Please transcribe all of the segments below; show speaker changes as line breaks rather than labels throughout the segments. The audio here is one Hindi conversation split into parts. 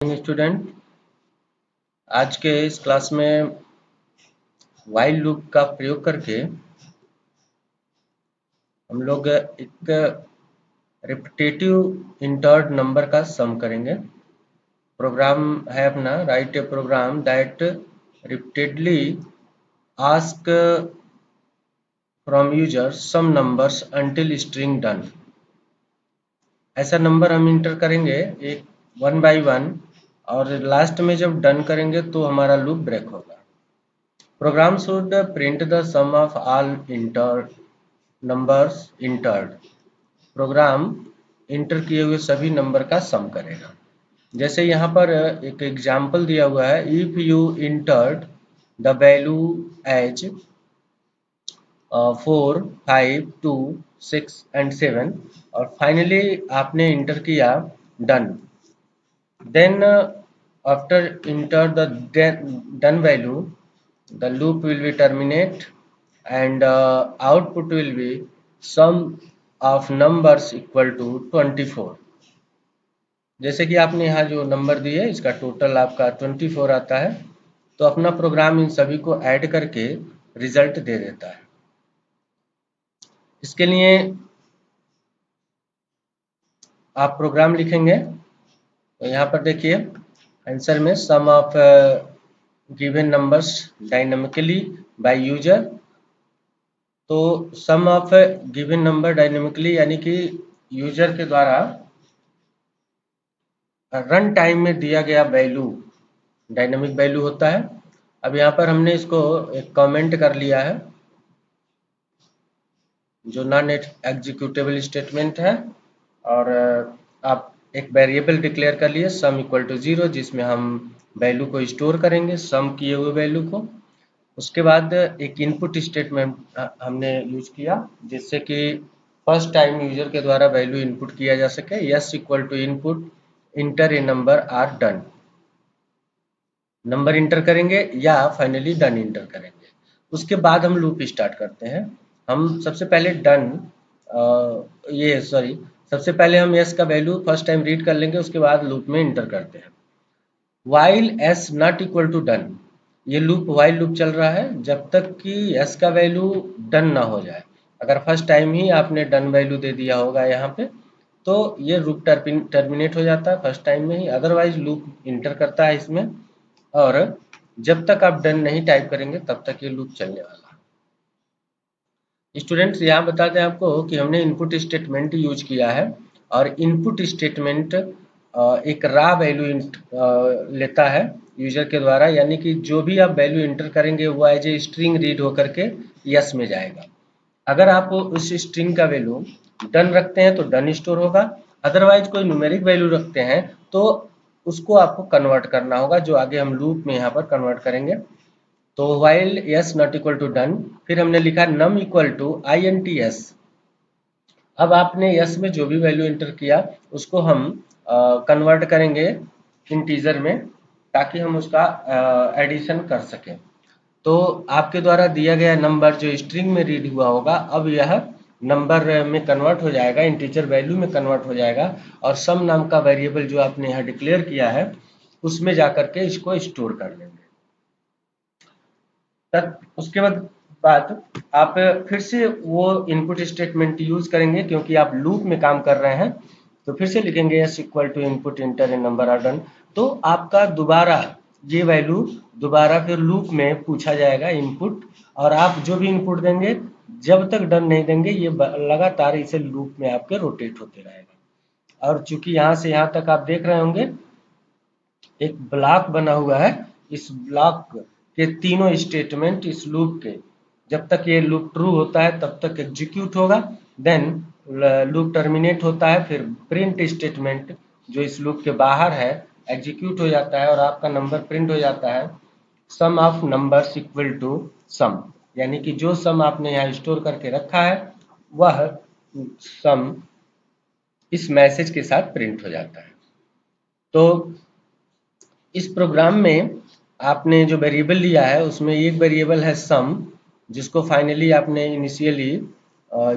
स्टूडेंट, आज के इस क्लास में व्हाइल लूप का प्रयोग करके हम लोग एक रिपीटेटिव इंटर्ड नंबर का सम करेंगे। प्रोग्राम है अपना write a program that repeatedly ask from user some numbers until string done. ऐसा नंबर हम इंटर करेंगे एक वन बाय वन, और लास्ट में जब डन करेंगे तो हमारा लूप ब्रेक होगा। Program should print the sum of all numbers entered. Program enter किए हुए सभी नंबर का सम करेगा। जैसे यहाँ पर एक एग्जाम्पल दिया हुआ है, if you entered the value as 4, 5, 2, 6 and 7 और फाइनली आपने इंटर किया done, then after enter the done value the loop will be terminate and output will be sum of numbers equal to 24। जैसे कि आपने यहाँ जो नंबर दिए इसका टोटल आपका 24 आता है, तो अपना प्रोग्राम इन सभी को ऐड करके रिजल्ट दे देता है। इसके लिए आप प्रोग्राम लिखेंगे, तो यहाँ पर देखिए आंसर में sum of given numbers dynamically by user. तो sum of given number dynamically यानी कि यूजर के द्वारा रन टाइम में दिया गया वैल्यू डायनेमिक वैल्यू होता है। अब यहाँ पर हमने इसको एक कमेंट कर लिया है जो नॉन एग्जीक्यूटेबल स्टेटमेंट है, और आप एक वेरिएबल डिक्लेयर कर लिए सम इक्वल टू 0, जिसमें हम वैल्यू को स्टोर करेंगे सम किए हुए वैल्यू को। उसके बाद एक इनपुट स्टेटमेंट हमने यूज किया जिससे कि फर्स्ट टाइम यूजर के द्वारा वैल्यू इनपुट किया जा सके। S equal to input enter a number or done, number enter करेंगे या फाइनली डन इंटर करेंगे। उसके बाद हम लूप स्टार्ट करते हैं। हम सबसे पहले सबसे पहले हम यस का वैल्यू फर्स्ट टाइम रीड कर लेंगे, उसके बाद लूप में इंटर करते हैं। While s not equal to done, ये लूप वाइल लूप चल रहा है जब तक कि एस का वैल्यू डन ना हो जाए। अगर फर्स्ट टाइम ही आपने डन वैल्यू दे दिया होगा यहाँ पे, तो ये लूप टर्मिनेट हो जाता है फर्स्ट टाइम में ही, अदरवाइज लूप इंटर करता है इसमें, और जब तक आप डन नहीं टाइप करेंगे तब तक ये लूप चलने वाला है। स्टूडेंट्स, यहाँ बता दें आपको कि हमने इनपुट स्टेटमेंट यूज किया है, और इनपुट स्टेटमेंट एक रा वैल्यू लेता है यूजर के द्वारा, यानी कि जो भी आप वैल्यू इंटर करेंगे वो एज ए स्ट्रिंग रीड होकर के यस में जाएगा। अगर आप उस स्ट्रिंग का वैल्यू डन रखते हैं तो डन स्टोर होगा, अदरवाइज कोई न्यूमेरिक वैल्यू रखते हैं तो उसको आपको कन्वर्ट करना होगा, जो आगे हम लूप में यहाँ पर कन्वर्ट करेंगे। तो while s not equal to done, फिर हमने लिखा नम इक्वल टू INTS। अब आपने यस में जो भी वैल्यू एंटर किया उसको हम कन्वर्ट करेंगे इंटीजर में, ताकि हम उसका एडिशन कर सकें। तो आपके द्वारा दिया गया नंबर जो स्ट्रिंग में रीड हुआ होगा, अब यह नंबर में कन्वर्ट हो जाएगा, इंटीजर वैल्यू में कन्वर्ट हो जाएगा, और सम नाम का वेरिएबल जो आपने यहाँ डिक्लेयर किया है उसमें जाकर के इसको स्टोर कर लेंगे। उसके बाद आप फिर से वो इनपुट स्टेटमेंट यूज करेंगे, क्योंकि आप लूप में काम कर रहे हैं, तो फिर से लिखेंगे s equal to input enter a number or done. तो आपका दोबारा ये वैल्यू दोबारा फिर लूप में पूछा जाएगा इनपुट, और आप जो भी इनपुट देंगे जब तक डन नहीं देंगे ये लगातार इसे लूप में आपके रोटेट होते रहेगा। और चूंकि यहाँ से यहाँ तक आप देख रहे होंगे एक ब्लॉक बना हुआ है, इस ब्लॉक के तीनों स्टेटमेंट इस लूप के, जब तक ये लूप ट्रू होता है तब तक एग्जीक्यूट होगा, देन लूप टर्मिनेट होता है, फिर प्रिंट स्टेटमेंट जो इस लूप के बाहर है एग्जीक्यूट हो जाता है और आपका नंबर प्रिंट हो जाता है सम ऑफ नंबर्स इक्वल टू सम, यानी कि जो सम आपने यहाँ स्टोर करके रखा है वह सम इस मैसेज के साथ प्रिंट हो जाता है। तो इस प्रोग्राम में आपने जो वेरिएबल लिया है उसमें एक वेरिएबल है सम, जिसको फाइनली आपने इनिशियली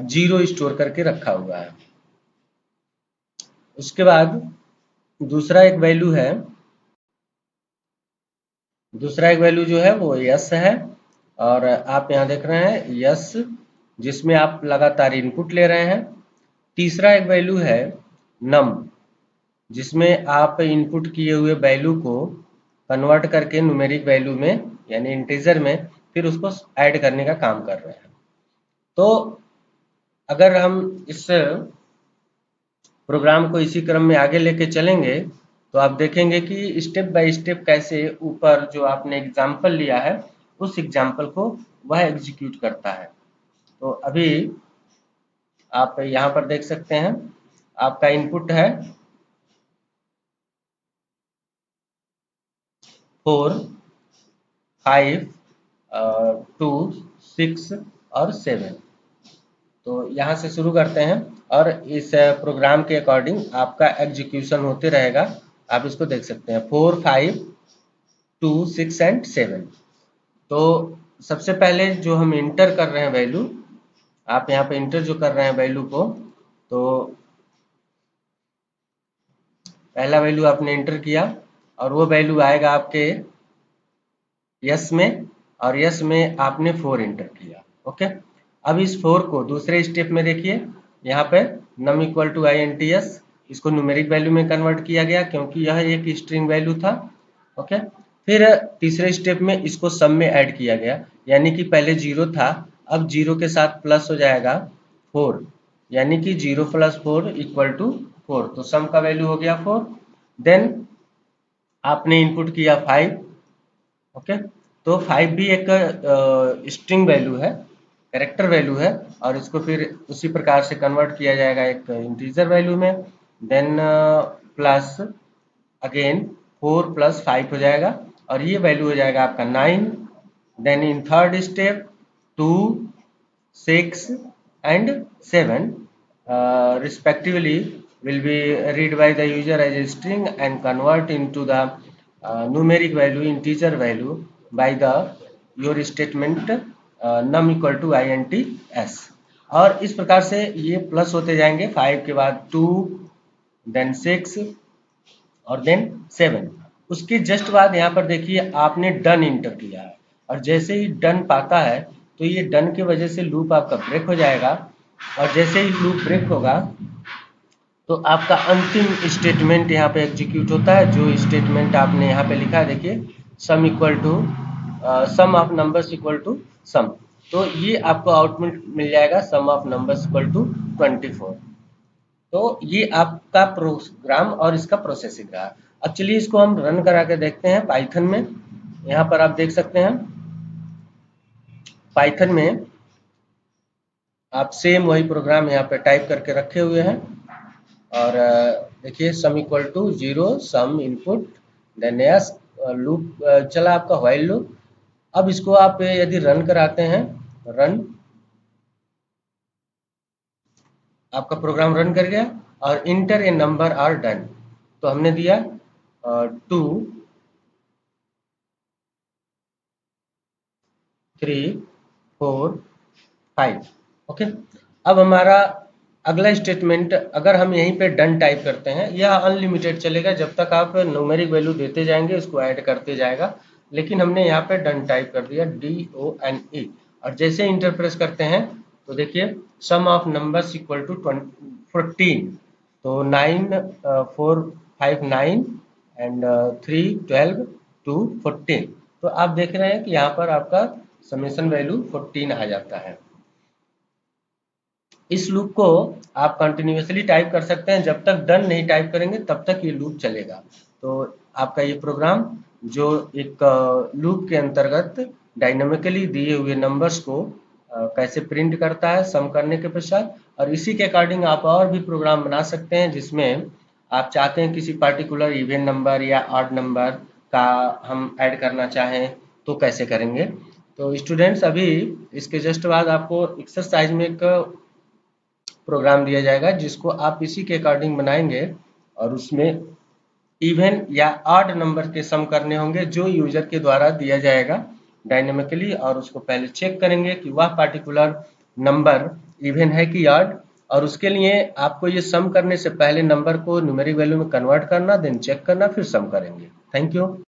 0 स्टोर करके रखा हुआ है। उसके बाद दूसरा एक वैल्यू है दूसरा एक वैल्यू जो है वो यस है, और आप यहाँ देख रहे हैं यस, जिसमें आप लगातार इनपुट ले रहे हैं। तीसरा एक वैल्यू है नम, जिसमें आप इनपुट किए हुए वैल्यू को कन्वर्ट करके न्यूमेरिक वैल्यू में यानी इंटीजर में फिर उसको ऐड करने का काम कर रहे हैं। तो अगर हम इस प्रोग्राम को इसी क्रम में आगे लेके चलेंगे तो आप देखेंगे कि स्टेप बाय स्टेप कैसे ऊपर जो आपने एग्जाम्पल लिया है उस एग्जाम्पल को वह एग्जीक्यूट करता है। तो अभी आप यहाँ पर देख सकते हैं आपका इनपुट है 4, 5, 2, 6 और 7। तो यहाँ से शुरू करते हैं और इस प्रोग्राम के अकॉर्डिंग आपका एग्जीक्यूशन होते रहेगा। आप इसको देख सकते हैं 4, 5, 2, 6 एंड 7। तो सबसे पहले जो हम इंटर कर रहे हैं वैल्यू, आप यहाँ पे इंटर जो कर रहे हैं वैल्यू को, तो पहला वैल्यू आपने इंटर किया और वो वैल्यू आएगा आपके यस में, और यस में आपने 4 इंटर किया। ओके, अब इस 4 को दूसरे स्टेप में देखिए, यहाँ पे num equal to i n t s, इसको न्यूमेरिक वैल्यू में कन्वर्ट किया गया क्योंकि यह एक स्ट्रिंग वैल्यू था। ओके, फिर तीसरे स्टेप में इसको सम में ऐड किया गया, यानी कि पहले 0 था, अब 0 के साथ प्लस हो जाएगा 4, यानी कि 0 + 4 इक्वल टू 4, तो सम का वैल्यू हो गया 4। देन आपने इनपुट किया 5। ओके, तो 5 भी एक स्ट्रिंग वैल्यू है, कैरेक्टर वैल्यू है, और इसको फिर उसी प्रकार से कन्वर्ट किया जाएगा एक इंटीजर वैल्यू में। देन प्लस अगेन 4 + 5 हो जाएगा और ये वैल्यू हो जाएगा आपका 9। Then in third step 2, 6 and 7 respectively will be read by the user as a string and convert into the numeric value integer value by the your statement num equal to int s। और इस प्रकार से ये प्लस होते जाएंगे, 5 के बाद 2, देन 6 और देन 7। उसके जस्ट बाद यहाँ पर देखिए आपने डन इंटर किया है, और जैसे ही डन पाता है तो ये डन की वजह से लूप आपका ब्रेक हो जाएगा, और जैसे ही लूप ब्रेक होगा तो आपका अंतिम स्टेटमेंट यहाँ पे एग्जीक्यूट होता है। जो स्टेटमेंट आपने यहाँ पे लिखा है देखिए, sum equal to sum of numbers equal to sum, तो ये आपको आउटपुट मिल जाएगा sum of numbers equal to 24। तो ये आपका प्रोग्राम और इसका प्रोसेसिंग रहा। अब चलिए इसको हम रन करा के देखते हैं पाइथन में। यहाँ पर आप देख सकते हैं पाइथन में आप सेम वही प्रोग्राम यहाँ पे टाइप करके रखे हुए हैं, और देखिए sum equal to 0 sum input, then s loop चला आपका व्हाइल लूप। अब इसको आप यदि रन कराते हैं, रन, आपका प्रोग्राम रन कर गया और enter a number or done, तो हमने दिया 2, 3, 4, 5। ओके, अब हमारा अगला स्टेटमेंट, अगर हम यहीं पे डन टाइप करते हैं, यह अनलिमिटेड चलेगा, जब तक आप न्यूमेरिक वैल्यू देते जाएंगे इसको ऐड करते जाएगा। लेकिन हमने यहाँ पे डन टाइप कर दिया DONE, और जैसे इंटर प्रेस करते हैं तो देखिए सम ऑफ नंबर्स इक्वल टू 14, तो 9 4 5 9 एंड 3 12 2 14। तो आप देख रहे हैं कि यहाँ पर आपका समेशन वैल्यू 14 आ जाता है। इस लूप को आप कंटिन्यूअसली टाइप कर सकते हैं, जब तक डन नहीं टाइप करेंगे तब तक ये लूप चलेगा। तो आपका ये प्रोग्राम जो एक लूप के अंतर्गत डायनामिकली दिए हुए नंबर्स को कैसे प्रिंट करता है सम करने के पश्चात, और इसी के अकॉर्डिंग आप और भी प्रोग्राम बना सकते हैं जिसमें आप चाहते हैं किसी पर्टिकुलर इवन नंबर या ऑड नंबर का हम ऐड करना चाहें तो कैसे करेंगे। तो स्टूडेंट्स अभी इसके जस्ट बाद आपको एक्सरसाइज में एक प्रोग्राम दिया जाएगा जिसको आप इसी के अकॉर्डिंग बनाएंगे, और उसमें इवन या ऑड नंबर के सम करने होंगे जो यूजर के द्वारा दिया जाएगा डायनेमिकली, और उसको पहले चेक करेंगे कि वह पर्टिकुलर नंबर इवन है कि ऑड, और उसके लिए आपको ये सम करने से पहले नंबर को न्यूमेरिक वैल्यू में कन्वर्ट करना, देन चेक करना, फिर सम करेंगे। Thank you.